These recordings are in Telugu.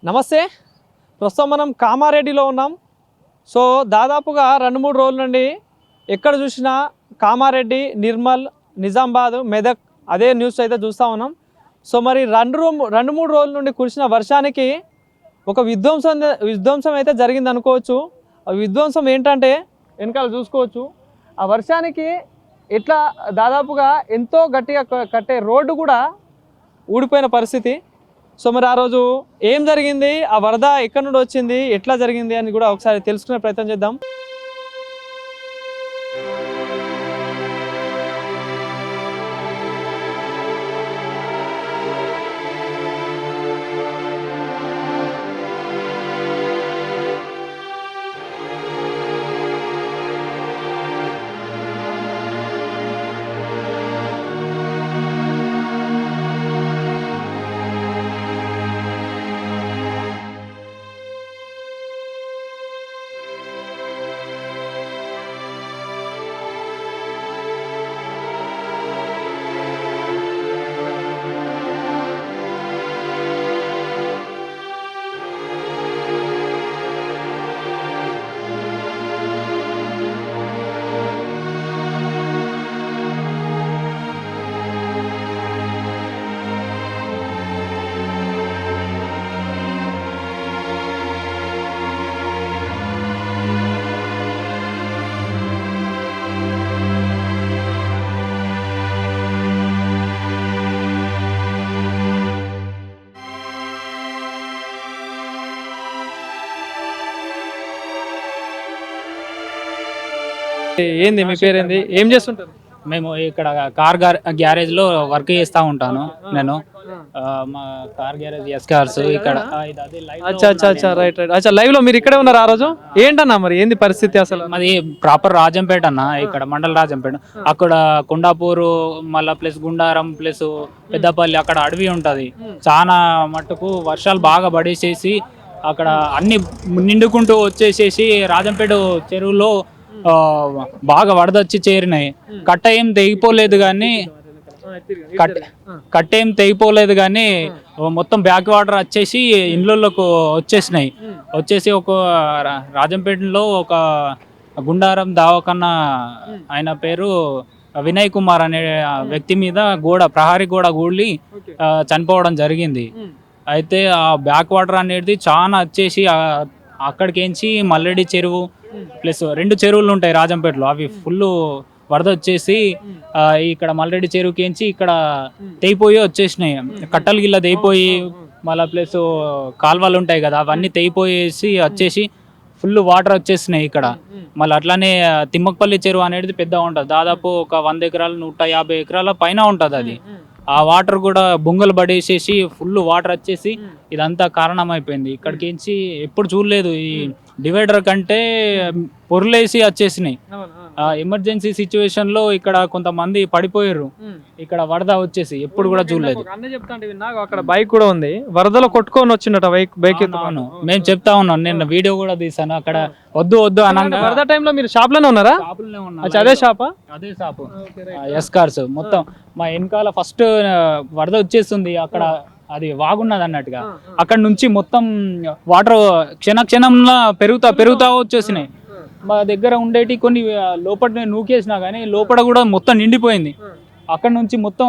నమస్తే. ప్రస్తుతం మనం కామారెడ్డిలో ఉన్నాం. సో దాదాపుగా 2-3 రోజుల నుండి ఎక్కడ చూసినా కామారెడ్డి, నిర్మల్, నిజామాబాద్, మెదక్ అదే న్యూస్ అయితే చూస్తూ ఉన్నాం. సో మరి 2-3 రోజుల నుండి కురిసిన వర్షానికి ఒక విధ్వంసం అయితే జరిగింది అనుకోవచ్చు. ఆ విధ్వంసం ఏంటంటే వెనకాల చూసుకోవచ్చు. ఆ వర్షానికి ఎట్లా దాదాపుగా ఎంతో గట్టిగా కట్టే రోడ్డు కూడా ఊడిపోయిన పరిస్థితి. సో మరి ఆ రోజు ఏం జరిగింది, ఆ వరద ఎక్కడి నుండి వచ్చింది, ఎట్లా జరిగింది అని కూడా ఒకసారి తెలుసుకునే ప్రయత్నం చేద్దాం. ఏంది మీ పేరేంది, ఏం చేస్తుంటారు? మేము ఇక్కడ కార్ గ్యారేజ్ లో వర్క్ చేస్తా ఉంటాను నేను. మా కార్ గ్యారేజ్ ఎస్ కార్స్ ఇక్కడ. రైట్. లైవ్ లో మీరు ఇక్కడే ఉన్నారు ఆ రోజు. ఏంటన్నా మరి ఏంది పరిస్థితి అసలు? మాది ప్రాపర్ రాజంపేట అన్న, ఇక్కడ మండల రాజంపేట. అక్కడ కొండాపూరు మళ్ళా ప్లస్ గుండారం ప్లస్ పెద్దపల్లి అక్కడ అడవి ఉంటది. చాలా మట్టుకు వర్షాలు బాగా పడేసేసి అక్కడ అన్ని నిండుకుంటూ వచ్చేసేసి రాజంపేట చెరువులో బాగా వరదొచ్చి చేరినాయి. కట్ట ఏం తెగిపోలేదు కానీ మొత్తం బ్యాక్ వాటర్ వచ్చేసి ఇండ్లలోకి వచ్చేసి ఒక రాజంపేటలో ఒక గుండారం దావకన్నా ఆయన పేరు వినయ్ కుమార్ అనే వ్యక్తి మీద ప్రహరీ గోడ గూడి చనిపోవడం జరిగింది. అయితే ఆ బ్యాక్ వాటర్ అనేది చాలా వచ్చేసి అక్కడికేంచి మల్లెడి చెరువు ప్లస్ 2 చెరువులు ఉంటాయి రాజంపేటలో, అవి ఫుల్ వరద వచ్చేసి ఇక్కడ మల్లెడి చెరువుకేంచి ఇక్కడ తెగిపోయి వచ్చేసినాయి. కట్టలు గిల్ల తెగిపోయి మళ్ళీ ప్లస్ కాల్వలు ఉంటాయి కదా, అవన్నీ తెగిపోయేసి వచ్చేసి ఫుల్ వాటర్ వచ్చేసినాయి ఇక్కడ. మళ్ళీ అట్లానే తిమ్మకపల్లి చెరువు అనేది పెద్దగా ఉంటుంది, దాదాపు ఒక 100 ఎకరాలు 150 ఎకరాల పైన ఉంటుంది అది. ఆ వాటర్ కూడా బొంగలు పడేసేసి ఫుల్ వాటర్ వచ్చేసి ఇదంతా కారణమైపోయింది. ఇక్కడికించి ఎప్పుడు చూడలేదు, ఈ డివైడర్ కంటే పొరులేసి వచ్చేసినాయి. ఎమర్జెన్సీ సిచ్యువేషన్ లో ఇక్కడ కొంతమంది పడిపోయారు, ఇక్కడ వరద వచ్చేసి ఎప్పుడు కూడా చూడలేదు. అక్కడ బైక్ కూడా ఉంది, వరదలో కొట్టుకొని వచ్చిందట బైక్. మేము చెప్తా ఉన్నాం, నేను వీడియో కూడా తీసాను. అక్కడ వద్దు అనగా వరద టైంలో మీరు షాప్ లోనే ఉన్నారా? అదే షాప్ ఎస్ కార్స్ మొత్తం మా వెనకాల ఫస్ట్ వరద వచ్చేస్తుంది. అక్కడ అది వాగున్నది అన్నట్టుగా, అక్కడ నుంచి మొత్తం వాటర్ క్షణంలో పెరుగుతా వచ్చేసినాయి. మా దగ్గర ఉండేటి కొన్ని లోపల నూకేసినా కానీ లోపల కూడా మొత్తం నిండిపోయింది. అక్కడ నుంచి మొత్తం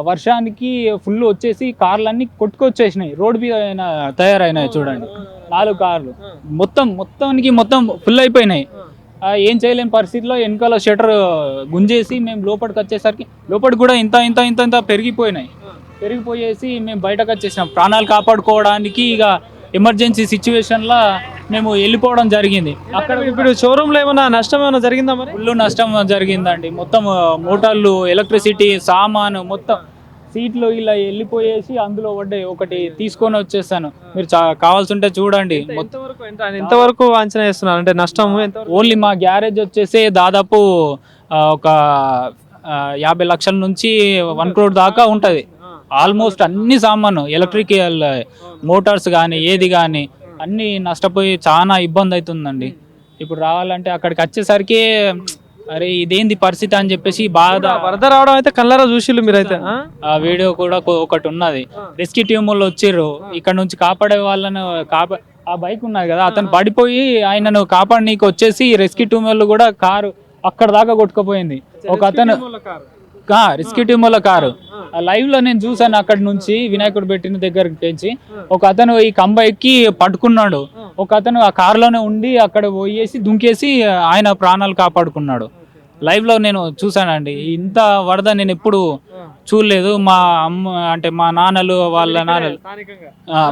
వర్షానికి ఫుల్ వచ్చేసి కార్లన్నీ కొట్టుకొచ్చేసినాయి, రోడ్డు మీద తయారైనాయి. చూడండి 4 కార్లు మొత్తం ఫుల్ అయిపోయినాయి. ఏం చేయలేని పరిస్థితిలో వెనకాల షటర్ గుంజేసి మేము లోపలికి వచ్చేసరికి లోపలికి కూడా ఇంత పెరిగిపోయేసి మేము బయటకు వచ్చేసినాం. ప్రాణాలు కాపాడుకోవడానికి ఇక ఎమర్జెన్సీ సిచ్యువేషన్లో మేము వెళ్ళిపోవడం జరిగింది. అక్కడ ఇప్పుడు షోరూమ్లో ఏమైనా నష్టం జరిగిందా? మరి ఫుల్ నష్టం జరిగిందండి. మొత్తం మోటార్లు, ఎలక్ట్రిసిటీ, సామాను మొత్తం సీట్లు ఇలా వెళ్ళిపోయేసి అందులో ఒకటి తీసుకొని వచ్చేస్తాను. మీరు కావాల్సి ఉంటే చూడండి. ఎంతవరకు అంచనా వేస్తున్నారు అంటే నష్టం? ఓన్లీ మా గ్యారేజ్ వచ్చేసి దాదాపు ఒక 50 లక్షల నుంచి 1 crore దాకా ఉంటుంది. ఆల్మోస్ట్ అన్ని సామాను, ఎలక్ట్రికల్ మోటార్స్ కానీ ఏది కానీ అన్నీ నష్టపోయి చాలా ఇబ్బంది అవుతుందండి. ఇప్పుడు రావాలంటే అక్కడికి వచ్చేసరికి అరే ఇదేంది పరిస్థితి అని చెప్పేసి బాధ. వరద రావడం అయితే కళ్ళారా చూసిళ్ళు మీరైతే. ఆ వీడియో కూడా ఒకటి ఉన్నది. రెస్క్యూ టీమ్ వాళ్ళు వచ్చిర్రు, ఇక్కడ నుంచి కాపాడే వాళ్ళను ఆ బైక్ ఉన్నది కదా, అతను పడిపోయి ఆయనను కాపాడనీకి వచ్చేసి రెస్క్యూ టీమ్ వాళ్ళు కూడా కారు అక్కడ దాకా కొట్టుకుపోయింది. ఒక అతను రెస్క్యూ టీమ్ వాళ్ళ కారు లైవ్ లో నేను చూసాను. అక్కడ నుంచి వినాయకుడు పెట్టిన దగ్గరకు తెచ్చి ఒక అతను ఈ కంబ ఎక్కి పట్టుకున్నాడు, ఒక అతను ఆ కారులోనే ఉండి అక్కడ పోయేసి దుంకేసి ఆయన ప్రాణాలు కాపాడుకున్నాడు. లైవ్ లో నేను చూసానండి. ఇంత వరద నేను ఎప్పుడు చూడలేదు. మా అమ్మ అంటే మా నాన్నలు వాళ్ళ నాన్నలు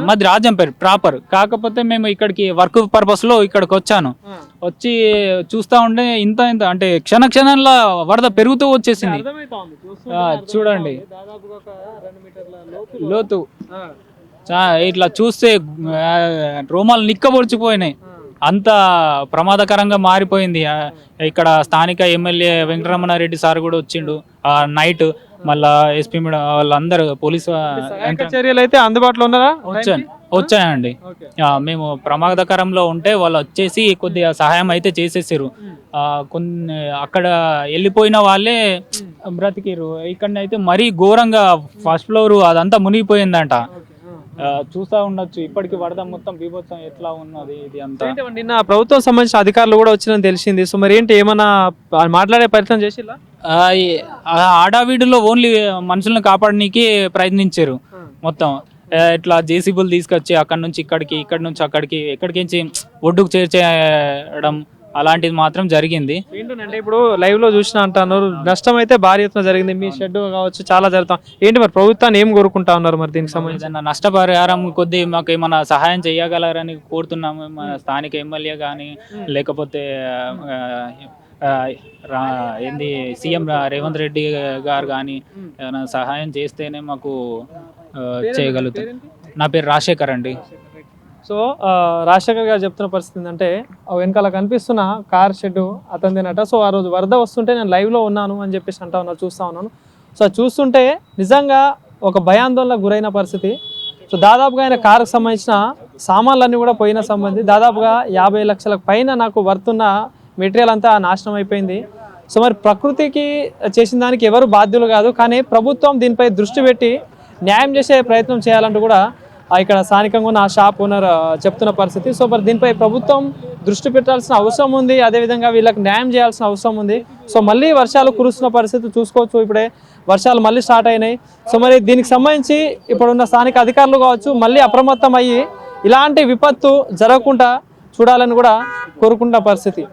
మాది రాజంపేట ప్రాపర్, కాకపోతే మేము ఇక్కడికి వర్క్ పర్పస్ లో ఇక్కడికి వచ్చాను. వచ్చి చూస్తా ఉంటే ఇంత అంటే క్షణంలో వరద పెరుగుతూ వచ్చేసింది. చూడండి లోతు ఇట్లా చూస్తే రోమాలు నిక్కబొడిచిపోయినాయి. అంత ప్రమాదకరంగా మారిపోయింది. ఇక్కడ స్థానిక ఎమ్మెల్యే వెంకటరమణారెడ్డి సార్ కూడా వచ్చిండు నైట్. మళ్ళా ఎస్పీ మేడం వాళ్ళందరూ పోలీసు చర్యలు అయితే అందుబాటులో ఉన్నారా? వచ్చాయండి. మేము ప్రమాదకరంలో ఉంటే వాళ్ళు వచ్చేసి కొద్దిగా సహాయం అయితే చేసేసారు. కొన్ని అక్కడ వెళ్ళిపోయిన వాళ్ళే బ్రతికిరు. ఇక్కడనైతే మరీ ఘోరంగా ఫస్ట్ ఫ్లోర్ అదంతా మునిగిపోయిందంట. చూస్తా ఉండొచ్చు ఇప్పటికి వరద మొత్తం బీభత్సం ఎట్లా ఉన్నది. ఇది అంతా నిన్న ప్రభుత్వం సంబంధించిన అధికారులు కూడా వచ్చిందని తెలిసింది. సో మరి ఏంటి ఏమన్నా మాట్లాడే ప్రయత్నం చేసిల్లా? ఆడావీడులో ఓన్లీ మనుషులను కాపాడనీకి ప్రయత్నించారు. మొత్తం ఇట్లా జేసీబీలు తీసుకొచ్చి అక్కడ నుంచి ఇక్కడికి, ఇక్కడ నుంచి అక్కడికి, ఎక్కడికి ఒడ్డుకు చేర్చేయడం అలాంటిది మాత్రం జరిగింది. ఏంటంటే ఇప్పుడు లైవ్ లో చూసిన అంటున్నారు నష్టం అయితే భారీ ఎత్తున జరిగింది, మీ షెడ్ కావచ్చు చాలా జరుగుతాం. ఏంటి మరి ప్రభుత్వాన్ని ఏం కోరుకుంటా ఉన్నారు మరి దీనికి సంబంధించి? నష్టపరిహారం కొద్ది మాకు ఏమైనా సహాయం చేయగలరని కోరుతున్నాము. మన స్థానిక ఎమ్మెల్యే కానీ లేకపోతే ఏంది సీఎం రేవంత్ రెడ్డి గారు కానీ ఏమైనా సహాయం చేస్తేనే మాకు చేయగలుగుతాం. నా పేరు రాజశేఖర్ అండి. సో రాజశేఖర్ గారు చెప్తున్న పరిస్థితి ఏంటంటే వెనకాల కనిపిస్తున్న కార్ షెడ్ అతనిదేనట. సో ఆ రోజు వరద వస్తుంటే నేను లైవ్లో ఉన్నాను అని చెప్పేసి అంటా ఉన్నారు, చూస్తూ ఉన్నాను. సో చూస్తుంటే నిజంగా ఒక భయాందోళనకు గురైన పరిస్థితి. సో దాదాపుగా ఆయన కారుకు సంబంధించిన సామాన్లన్నీ కూడా పోయిన సంబంధించి దాదాపుగా 50 లక్షలకు పైన నాకు వర్తున్న మెటీరియల్ అంతా నాశనం అయిపోయింది. సో మరి ప్రకృతికి చేసిన దానికి ఎవరు బాధ్యులు కాదు, కానీ ప్రభుత్వం దీనిపై దృష్టి పెట్టి న్యాయం చేసే ప్రయత్నం చేయాలంటూ కూడా ఇక్కడ స్థానికంగా ఉన్న ఆ షాప్ ఓనర్ చెప్తున్న పరిస్థితి. సో మరి దీనిపై ప్రభుత్వం దృష్టి పెట్టాల్సిన అవసరం ఉంది, అదేవిధంగా వీళ్ళకి న్యాయం చేయాల్సిన అవసరం ఉంది. సో మళ్ళీ వర్షాలు కురుస్తున్న పరిస్థితి చూసుకోవచ్చు. ఇప్పుడే వర్షాలు మళ్ళీ స్టార్ట్ అయినాయి. సో మరి దీనికి సంబంధించి ఇప్పుడున్న స్థానిక అధికారులు కావచ్చు మళ్ళీ అప్రమత్తం అయ్యి ఇలాంటి విపత్తు జరగకుండా చూడాలని కూడా కోరుకుంటున్న పరిస్థితి.